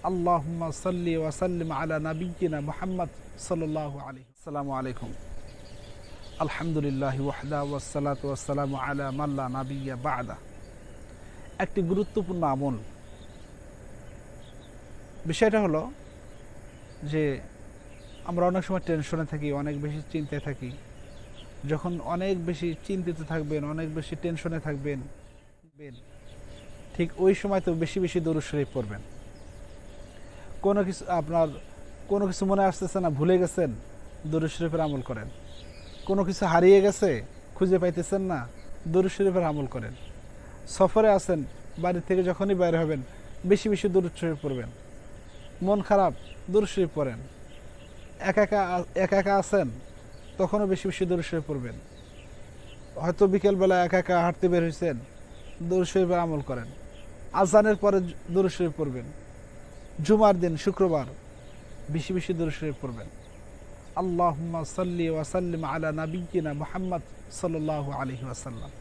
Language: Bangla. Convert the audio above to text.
আল্লাহুম্মা সাল্লি ওয়া সাল্লিম আলা নাবিয়্যিনা মুহাম্মদ সাল্লাল্লাহু আলাইহি। আসসালামু আলাইকুম। আলহামদুলিল্লাহি ওয়াহদা ওয়াসসালাতু ওয়াসসালামু আলা মান লা নাবিয়্যা বা'দা। একটি গুরুত্বপূর্ণ আমল। বিষয়টা হলো যে আমরা অনেক সময় টেনশনে থাকি, অনেক বেশি চিন্তায় থাকি। যখন অনেক বেশি চিন্তিত থাকবেন, অনেক বেশি টেনশনে থাকবেন, ঠিক ওই সময় তো বেশি বেশি দরুদ শরীফ পড়বেন। কোনো কিছু মনে আসতেছে না, ভুলে গেছেন, দরুদ শরীফের আমল করেন। কোনো কিছু হারিয়ে গেছে, খুঁজে পাইতেছেন না, দরুদ শরীফের আমল করেন। সফরে আছেন, বাড়ি থেকে যখনই বাইরে হবেন বেশি বেশি দরুদ শরীফ পড়বেন। মন খারাপ, দরুদ শরীফ পড়েন। একা একা আছেন, তখনও বেশি বেশি দরুদ শরীফ পড়বেন। হয়তো বিকেলবেলা একা একা হাঁটতে বের হয়েছেন, দরুদ শরীফের আমল করেন। আজানের পরে দরুদ শরীফ পড়বেন। জুমার দিন, শুক্রবার বেশি বেশি দরুদ শরীফ পড়বেন। আল্লাহুম্মা সাল্লি ওয়া সাল্লিম আলা নাবিয়্যিনা মুহাম্মদ সাল্লাল্লাহু আলাইহি ওয়াসাল্লাম।